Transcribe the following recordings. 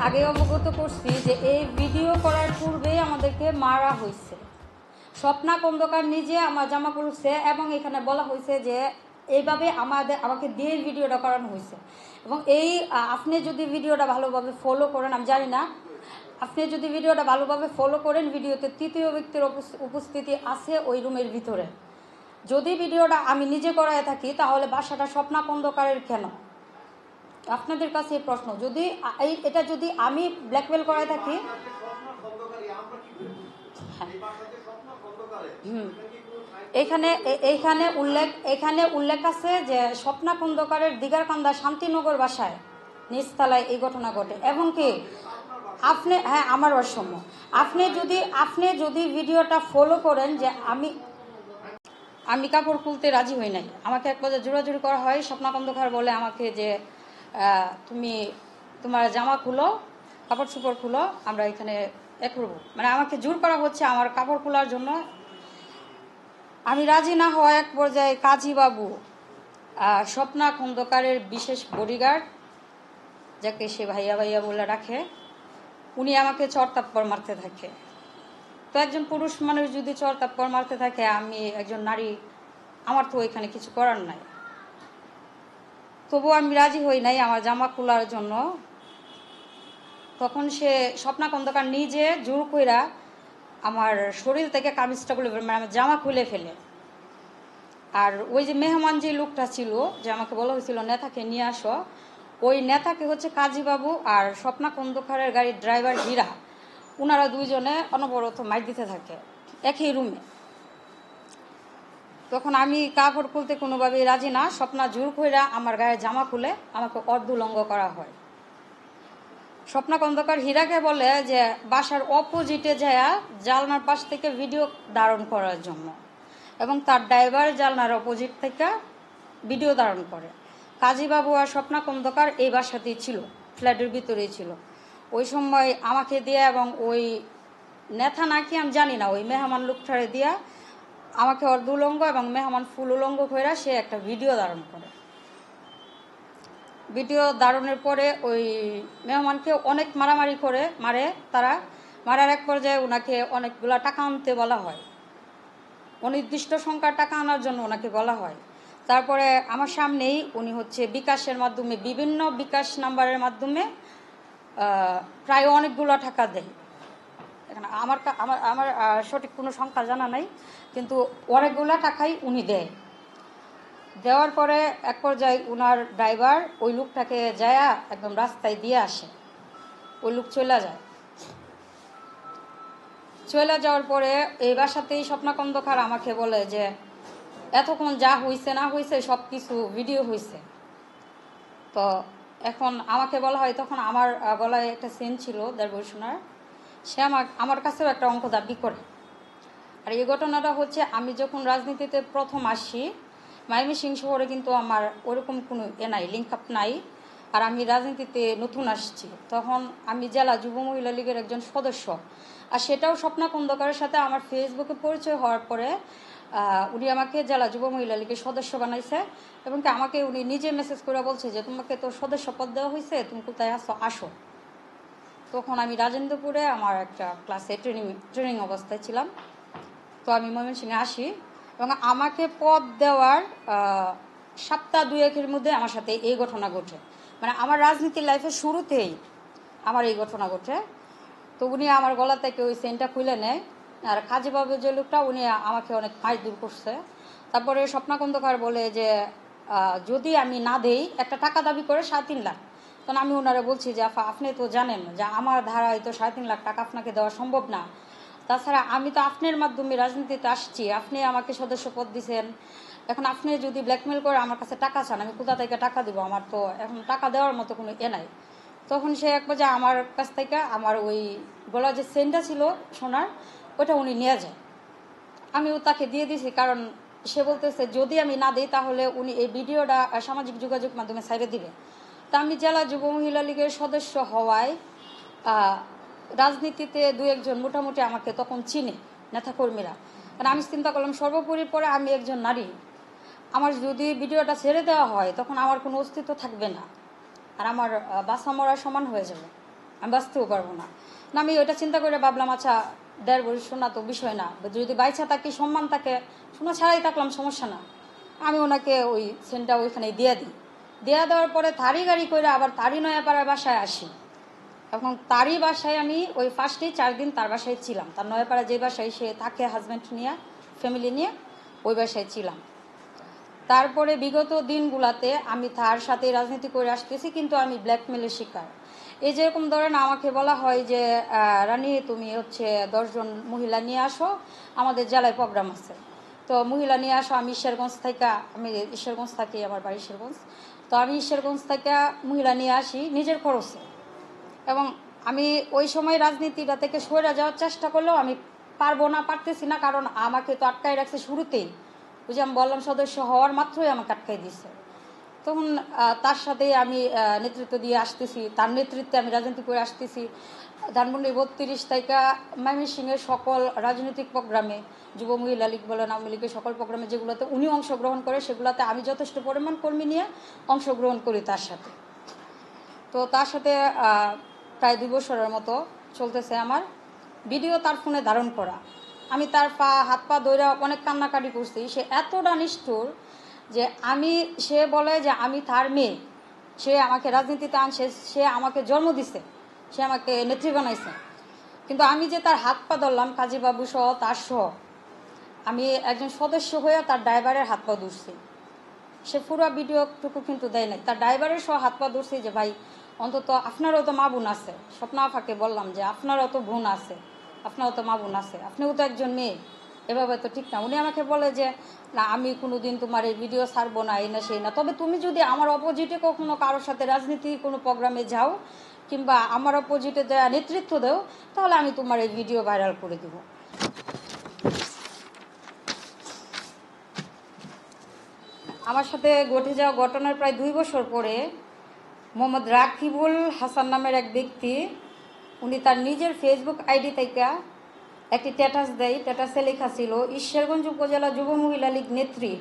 আগে অবগত করছি যে এই ভিডিও করার পূর্বেই আমাদেরকে মারা হয়েছে। স্বপ্না খন্দকার নিজে আমার জামা পড়ছে এবং এখানে বলা হয়েছে যে এইভাবে আমাকে দিয়ে ভিডিওটা করানো হয়েছে। এবং আপনি যদি ভিডিওটা ভালোভাবে ফলো করেন, আমি জানি না, আপনি যদি ভিডিওটা ভালোভাবে ফলো করেন, ভিডিওতে তৃতীয় ব্যক্তির উপস্থিতি আছে ওই রুমের ভিতরে। যদি ভিডিওটা আমি নিজে করায় থাকি তাহলে বাসাটা স্বপ্না খন্দকারের কেন? আপনাদের কাছে এই প্রশ্ন। যদি এটা যদি আমি ব্ল্যাকমেল করায় থাকি, এখানে উল্লেখ আছে যে স্বপ্না খন্দকারের দিগারকান্দা শান্তিনগর বাসায় নিচতলায় এই ঘটনা ঘটে। এবং কি আপনি, হ্যাঁ, আমার অসম্য, আপনি যদি ভিডিওটা ফলো করেন যে আমি কাপড় খুলতে রাজি হই নাই, আমাকে এক পর্যায়ে জোরাজুরি করা হয়। স্বপ্না খন্দকার বলে আমাকে যে তুমি তোমার জামা খুলো, কাপড় চোপড় খুলো, আমরা এখানে করবো, মানে আমাকে জোর করা হচ্ছে আমার কাপড় খোলার জন্য। আমি রাজি না হওয়া এক পর্যায়ে কাজী বাবু, স্বপ্না খন্দকারের বিশেষ বডিগার্ড, যাকে সে ভাইয়া ভাইয়া বলে রাখে, উনি আমাকে চড়তাপ্পর মারতে থাকে। তো একজন পুরুষ মানুষ যদি চড়তাপ্পর মারতে থাকে, আমি একজন নারী, আমার তো এখানে কিছু করার নাই। তবুও আমি রাজি হই নাই আমার জামা খোলার জন্য। তখন সে স্বপ্না খন্দকার নিজে জোর কইরা আমার শরীর থেকে কামিজটা খুলে, মানে আমার জামা খুলে ফেলে। আর ওই যে মেহমান যে লোকটা ছিল, যে আমাকে বলা হয়েছিল নেতাকে নিয়ে আসো, ওই নেতাকে হচ্ছে কাজীবাবু আর স্বপ্না খন্দকারের গাড়ির ড্রাইভার হীরা, ওনারা দুইজনে অনবরত মাইর দিতে থাকে একই রুমে। তখন আমি কাপড় খুলতে কোনোভাবেই রাজি না। স্বপ্না জোর কইরা আমার গায়ে জামা খুলে আমাকে অর্ধলঙ্গ করা হয়। স্বপ্না খন্দকার হীরাকে বলে যে বাসার অপোজিটে যায় জালনার পাশ থেকে ভিডিও ধারণ করার জন্য, এবং তার ড্রাইভার জালনার অপোজিট থেকে ভিডিও ধারণ করে। কাজীবাবু আর স্বপ্না খন্দকার এই বাসাতেই ছিল, ফ্ল্যাটের ভিতরেই ছিল। ওই সময় আমাকে দিয়ে এবং ওই নেতা নাকি আমি জানি না, ওই মেহমান লোকটারে দিয়া আমাকে অর্ধ উলঙ্গ এবং মেহমান ফুল উলঙ্গ কইরা সে একটা ভিডিও ধারণ করে। ভিডিও ধারণের পরে ওই মেহমানকে অনেক মারে তারা। মারার এক পর্যায়ে ওনাকে অনেকগুলা টাকা আনতে বলা হয়, অনির্দিষ্ট সংখ্যার টাকা আনার জন্য ওনাকে বলা হয়। তারপরে আমার সামনেই উনি হচ্ছে বিকাশের মাধ্যমে, বিভিন্ন বিকাশ নাম্বারের মাধ্যমে প্রায় অনেকগুলো টাকা দেয়। এখানে আমার আমার সঠিক কোনো সংখ্যা জানা নাই, কিন্তু অনেকগুলো টাকাই উনি দেয়। দেওয়ার পরে এক পর্যায়ে উনার ড্রাইভার ওই লোকটাকে যায় একদম রাস্তায় দিয়ে আসে। ওই লোক চলে যায়। চলে যাওয়ার পরে এই বাসাতেই স্বপ্না খন্দকার আমাকে বলে যে এতক্ষণ যা হয়েছে না হয়েছে সব কিছু ভিডিও হয়েছে। তো এখন আমাকে বলা হয়, তখন আমার গলায় একটা সেন ছিল দেড়, সে আমার কাছেও একটা অঙ্ক দাবি করে। আর এই ঘটনাটা হচ্ছে আমি যখন রাজনীতিতে প্রথম আসি, ময়মনসিংহ শহরে কিন্তু আমার ওরকম কোনো নাই, লিঙ্ক আপ নাই। আর আমি রাজনীতিতে নতুন আসছি, তখন আমি জেলা যুব মহিলা লীগের একজন সদস্য। আর সেটাও স্বপ্না খন্দকারের সাথে আমার ফেসবুকে পরিচয় হওয়ার পরে উনি আমাকে জেলা যুব মহিলা লীগের সদস্য বানাইছে। এবং আমাকে উনি নিজে মেসেজ করে বলছে যে তোমাকে তো সদস্য পদ দেওয়া হয়েছে, তুমি কোথায় আসো। তখন আমি রাজেন্দ্রপুরে আমার একটা ক্লাসে ট্রেনিং অবস্থায় ছিলাম। তো আমি ময়মনসিংহে আসি এবং আমাকে পদ দেওয়ার সপ্তাহ দুয়েকের মধ্যে আমার সাথে এই ঘটনা ঘটে। মানে আমার রাজনীতির লাইফের শুরুতেই আমার এই ঘটনা ঘটে। তো উনি আমার গলা থেকে ওই সেন্টটা খুলে নেয়। আর কাজীবাবু যে লোকটা, উনি আমাকে অনেক মাইর দূর করছে। তারপরে স্বপ্না খন্দকার বলে যে যদি আমি না দেই, একটা টাকা দাবি করে 3.5 লাখ। তখন আমি ওনারা বলছি যে আপনি তো জানেন যে আমার ধারায় তো 3.5 লাখ টাকা আপনাকে দেওয়া সম্ভব না। তাছাড়া আমি তো আপনার মাধ্যমে রাজনীতিতে আসছি, আপনি আমাকে সদস্য পদ দিয়েছেন। এখন আপনি যদি ব্ল্যাকমেল করে আমার কাছে টাকা চান, আমি কোথা থেকে টাকা দিব? আমার তো এখন টাকা দেওয়ার মতো কোনো নাই। তখন সে এক পর্যায়ে আমার কাছ থেকে আমার ওই গলা যে সেন্টটা ছিল সোনার, ওটা উনি নিয়ে যায়। আমিও তাকে দিয়ে দিয়েছি, কারণ সে বলতেছে যদি আমি না দিই তাহলে উনি এই ভিডিওটা সামাজিক যোগাযোগ মাধ্যমে ছাইড়ে দিবে। তা আমি জেলা যুব মহিলা লীগের সদস্য হওয়ায় রাজনীতিতে দু একজন মোটামুটি আমাকে তখন চিনে, নেতাকর্মীরা। কারণ আমি চিন্তা করলাম সর্বোপরি পরে আমি একজন নারী, আমার যদি ভিডিওটা ছেড়ে দেওয়া হয় তখন আমার কোনো অস্তিত্ব থাকবে না, আর আমার বাঁচা মরা সমান হয়ে যাবে। আমি বাঁচতেও পারবো না। না আমি ওইটা চিন্তা করে ভাবলাম আচ্ছা 1.5 ভরি সোনা তো বিষয় না, যদি বাইচা থাকি সম্মান থাকে, সোনা ছাড়াই থাকলাম সমস্যা না। আমি ওনাকে ওই সেন্টটা ওইখানে দিয়ে দিই। দেওয়া দেওয়ার পরে তারই গাড়ি করে আবার তারই নয়াপাড়ার বাসায় আসি। এখন তারই বাসায় আমি ওই ফার্স্টেই 4 দিন তার বাসায় ছিলাম। তার নয়াপাড়া যে বাসায় সে থাকে হাজব্যান্ড নিয়ে, ফ্যামিলি নিয়ে, ওই বাসায় ছিলাম। তারপরে বিগত দিনগুলাতে আমি তার সাথে রাজনীতি করে আসতেছি, কিন্তু আমি ব্ল্যাকমেলের শিকার। এই যেরকম ধরেন আমাকে বলা হয় যে রানী তুমি হচ্ছে 10 জন মহিলা নিয়ে আসো, আমাদের জেলায় প্রোগ্রাম আছে, তো মহিলা নিয়ে আসো। আমি ঈশ্বরগঞ্জ থেকে, আমি ঈশ্বরগঞ্জ থাকি, আমার বাড়ি ঈশ্বরগঞ্জ, তো আমি ঈশ্বরগঞ্জ থেকে মহিলা নিয়ে আসি নিজের খরচে। এবং আমি ওই সময় রাজনীতিটা থেকে সরে যাওয়ার চেষ্টা করলেও আমি পারতেছি না, কারণ আমাকে তো আটকায় রাখছে শুরুতেই। ওই যে আমি বললাম সদস্য হওয়ার মাত্রই আমাকে আটকাই দিচ্ছে। তখন তার সাথে আমি নেতৃত্ব দিয়ে আসতেছি, তার নেতৃত্বে আমি রাজনীতি করে আসতেছি। ধানমন্ডি 32 থেকে ময়মনসিংহের সকল রাজনৈতিক প্রোগ্রামে, যুব মহিলা লীগ বলেন, আওয়ামী লীগের সকল প্রোগ্রামে যেগুলোতে উনি অংশগ্রহণ করে, সেগুলোতে আমি যথেষ্ট পরিমাণ কর্মী নিয়ে অংশগ্রহণ করি তার সাথে। তো তার সাথে প্রায় 2 বছরের মতো চলতেছে আমার। ভিডিও তার ফোনে ধারণ করা, আমি তার হাত পা ধরে অনেক কান্নাকাটি করছি। সে এতটা নিষ্ঠুর যে সে বলে যে আমি তার মেয়ে, সে আমাকে রাজনীতিতে আনছে, সে আমাকে জন্ম দিছে, সে আমাকে নেত্রী বানাইছে। কিন্তু আমি যে তার হাত পা ধরলাম, কাজী বাবু সহ তার সহ, আমি একজন সদস্য হয়ে তার ড্রাইভারের হাত পা ধরছি। সে পুরো ভিডিওটুকু কিন্তু দেয় নাই। তার ড্রাইভারের সহ হাত পা ধরছি যে ভাই অন্তত আপনারও তো মা বোন আছে। স্বপ্না আফাকে বললাম যে আপনারও তো বোন আছে, আপনারও তো মা বোন আছে, আপনিও তো একজন মেয়ে, এভাবে তো ঠিক না। উনি আমাকে বলে যে না আমি কোনোদিন তোমার এই ভিডিও ছাড়বো না, এই না সেই না, তবে তুমি যদি আমার অপোজিটে কখনো কারোর সাথে রাজনীতি কোনো প্রোগ্রামে যাও কিংবা আমার অপোজিটে যারা নেতৃত্ব দেও, তাহলে আমি তোমার এই ভিডিও ভাইরাল করে দিব। আমার সাথে ঘটে যাওয়া ঘটনার প্রায় 2 বছর পরে মোহাম্মদ রাকিবুল হাসান নামের এক ব্যক্তি, উনি তার নিজের ফেসবুক আইডি থেকে একটি স্ট্যাটাস দেয়। স্ট্যাটাসে লেখা ছিল, ঈশ্বরগঞ্জ উপজেলা যুব মহিলা লীগ নেত্রী,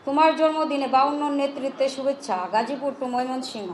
তোমার জন্মদিনে 52 নেতৃত্বে শুভেচ্ছা, গাজীপুর টু ময়মনসিংহ।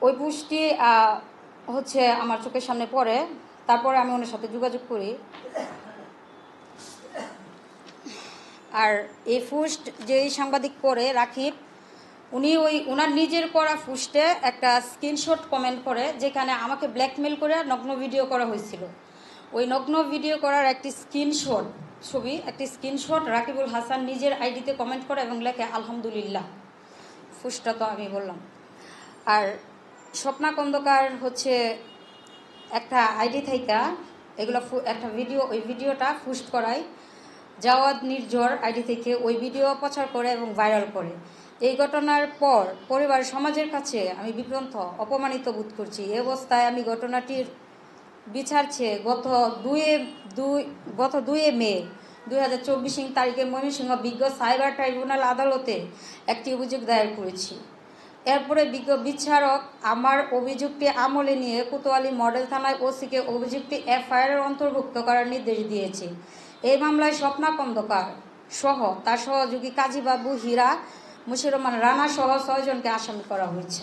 ওই পোস্টটি হচ্ছে আমার চোখের সামনে পড়ে। তারপরে আমি ওনার সাথে যোগাযোগ করি। আর এই পোস্ট যেই সাংবাদিক করে রাকিব, উনি ওনার নিজের করা পোস্টে একটা স্ক্রিনশট কমেন্ট করে, যেখানে আমাকে ব্ল্যাকমেল করে নগ্ন ভিডিও করা হয়েছিল। ওই নগ্ন ভিডিও করার একটি স্ক্রিনশট ছবি, একটি স্ক্রিনশট রাকিবুল হাসান নিজের আইডিতে কমেন্ট করে এবং লেখে আলহামদুলিল্লাহ। পোস্টটা তো আমি বললাম। আর স্বপ্না খন্দকার হচ্ছে একটা আইডি থেকে এগুলো একটা ভিডিও, ওই ভিডিওটা পোস্ট করায় জাওয়াদ নির্ঝর আইডি থেকে ওই ভিডিও প্রচার করে এবং ভাইরাল করে। এই ঘটনার পর পরিবার সমাজের কাছে আমি বিভ্রান্ত, অপমানিত বোধ করছি। এই অবস্থায় আমি ঘটনাটির বিচার চেয়ে গত 2 মে 2024 তারিখে ময়মনসিংহ বিজ্ঞ সাইবার ট্রাইব্যুনাল আদালতে একটি অভিযোগ দায়ের করেছি। এরপরে বিজ্ঞ বিচারক আমার অভিযোগটি আমলে নিয়ে কোতোয়ালি মডেল থানায় ওসিকে অভিযোগটি এফআইআর অন্তর্ভুক্ত করার নির্দেশ দিয়েছে। এই মামলায় স্বপ্না খন্দকার সহ তার সহযোগী কাজী বাবু, হীরা, মুশির রহমান রানা সহ 6 জনকে আসামি করা হয়েছে।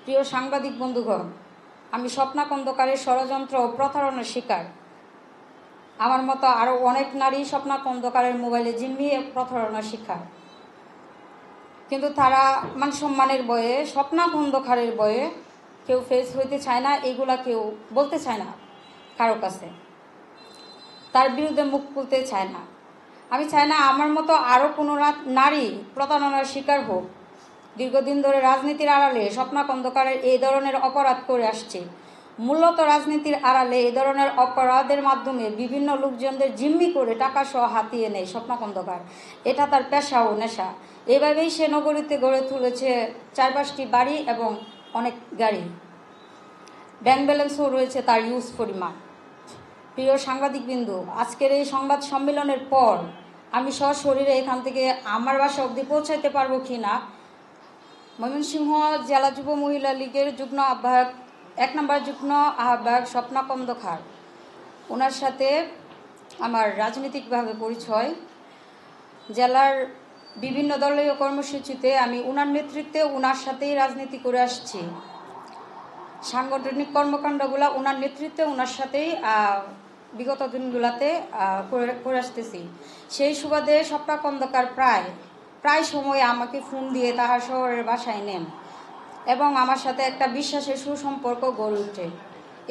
প্রিয় সাংবাদিক বন্ধুগণ, আমি স্বপ্না খন্দকারের ষড়যন্ত্র ও প্রতারণার শিকার। আমার মতো আরও অনেক নারী স্বপ্না খন্দকারের মোবাইলে জিম্মি প্রতারণার শিকার, কিন্তু তারা মান সম্মানের বয়ে, স্বপ্না খন্দকারের বয়ে কেউ ফেস হইতে চায় না, এইগুলা কেউ বলতে চায় না কারো কাছে, তার বিরুদ্ধে মুখ খুলতে চায় না। আমি চাই না আমার মতো আরও কোনো নারী প্রতারণার শিকার হোক। দীর্ঘদিন ধরে রাজনীতির আড়ালে স্বপ্না খন্দকারের এই ধরনের অপরাধ করে আসছে। মূলত রাজনীতির আড়ালে এই ধরনের অপরাধের মাধ্যমে বিভিন্ন লোকজনদের জিম্মি করে টাকা সহ হাতিয়ে নেয় স্বপ্না খন্দকার। এটা তার পেশা ও নেশা। এভাবেই সে নগরীতে গড়ে তুলেছে 4-5টি বাড়ি এবং অনেক গাড়ি। ব্যাংক ব্যালেন্সও রয়েছে তার ইউজ পরিমাণ। প্রিয় সাংবাদিকবৃন্দ, আজকের এই সংবাদ সম্মেলনের পর আমি সশরীরে এখান থেকে আমার বাসা অবধি পৌঁছাইতে পারবো কি না, ময়মনসিংহ জেলা যুব মহিলা লীগের যুগ্ম আহ্বায়ক, 1 নম্বর যুগ্ম আহ্বায়ক স্বপ্না খন্দকার, ওনার সাথে আমার রাজনৈতিকভাবে পরিচয়। জেলার বিভিন্ন দলীয় কর্মসূচিতে আমি উনার নেতৃত্বে উনার সাথেই রাজনীতি করে আসছি। সাংগঠনিক কর্মকাণ্ডগুলো উনার নেতৃত্বে উনার সাথেই বিগত দিনগুলোতে করে আসতেছি। সেই সুবাদে স্বপ্না খন্দকার প্রায় সময় আমাকে ফোন দিয়ে তাহার শহরের বাসায় নেন এবং আমার সাথে একটা বিশ্বাসের সুসম্পর্ক গড়ে ওঠে।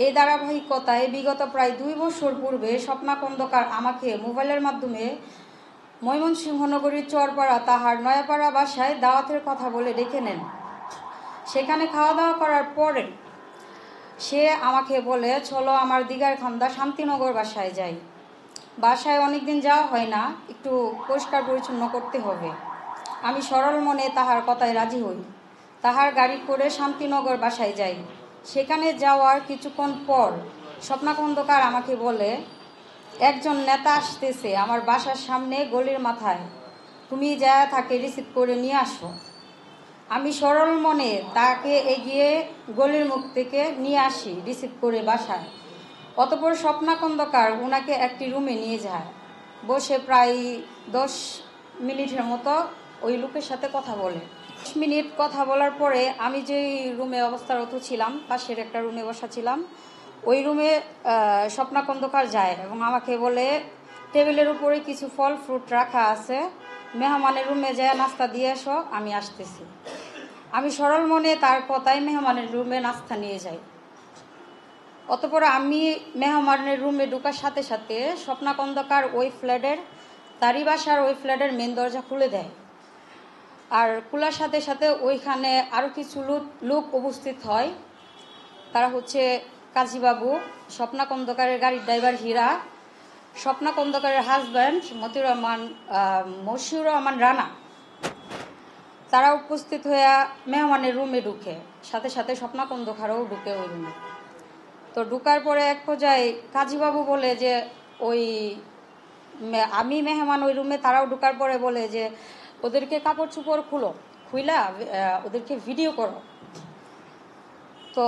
এই ধারাবাহিকতায় বিগত প্রায় 2 বছর পূর্বে স্বপ্না খন্দকার আমাকে মোবাইলের মাধ্যমে ময়মনসিংহ নগরীর চরপাড়া তাহার নয়াপাড়া বাসায় দাওয়াতের কথা বলে ডেকে নেন। সেখানে খাওয়া দাওয়া করার পরে সে আমাকে বলে, চলো আমার দিগারখান্দা শান্তিনগর বাসায় যাই। বাসায় অনেকদিন যাওয়া হয় না, একটু পরিষ্কার পরিচ্ছন্ন করতে হবে। আমি সরল মনে তাহার কথায় রাজি হই। তাহার গাড়ি করে শান্তিনগর বাসায় যাই। সেখানে যাওয়ার কিছুক্ষণ পর স্বপ্না খন্দকার আমাকে বলে, একজন নেতা আসতেছে আমার বাসার সামনে গলির মাথায়, তুমি যা তাকে রিসিভ করে নিয়ে আসো। আমি সরল মনে তাকে এগিয়ে গলির মুখ থেকে নিয়ে আসি রিসিভ করে বাসায়। অতঃপর স্বপ্না খন্দকার উনাকে একটি রুমে নিয়ে যায়। বসে প্রায় 10 মিনিটের মতো ওই লোকের সাথে কথা বলে। 10 মিনিট কথা বলার পরে আমি যেই রুমে অবস্থারত ছিলাম, পাশের একটা রুমে বসা ছিলাম, ওই রুমে স্বপ্না খন্দকার যায় এবং আমাকে বলে, টেবিলের উপরে কিছু ফল ফ্রুট রাখা আছে, মেহমানের রুমে যায় নাস্তা দিয়ে এসো, আমি আসতেছি। আমি সরল মনে তার কথায় মেহমানের রুমে নাস্তা নিয়ে যাই। অতঃপর আমি মেহমানের রুমে ঢোকার সাথে সাথে স্বপ্না খন্দকার ওই ফ্ল্যাটের, তারই বাসার ওই ফ্ল্যাটের মেন দরজা খুলে দেয়। আর খোলার সাথে সাথে ওইখানে আরও কিছু লোক উপস্থিত হয়। তারা হচ্ছে কাজীবাবু, স্বপ্না খন্দকারের গাড়ির ড্রাইভার হীরা, স্বপ্না খন্দকারের হাজব্যান্ড মশিউর রহমান রানা। তারা উপস্থিত হয়ে মেহমানের রুমে ঢুকে, সাথে সাথে স্বপ্না খন্দকারও ঢুকে ওই রুমে। তো ঢুকার পরে এক পর্যায়ে কাজীবাবু বলে যে, আমি মেহমান ওই রুমে, তারাও ঢুকার পরে বলে যে, ওদেরকে কাপড় চোপড় খুইলা ওদেরকে ভিডিও করো। তো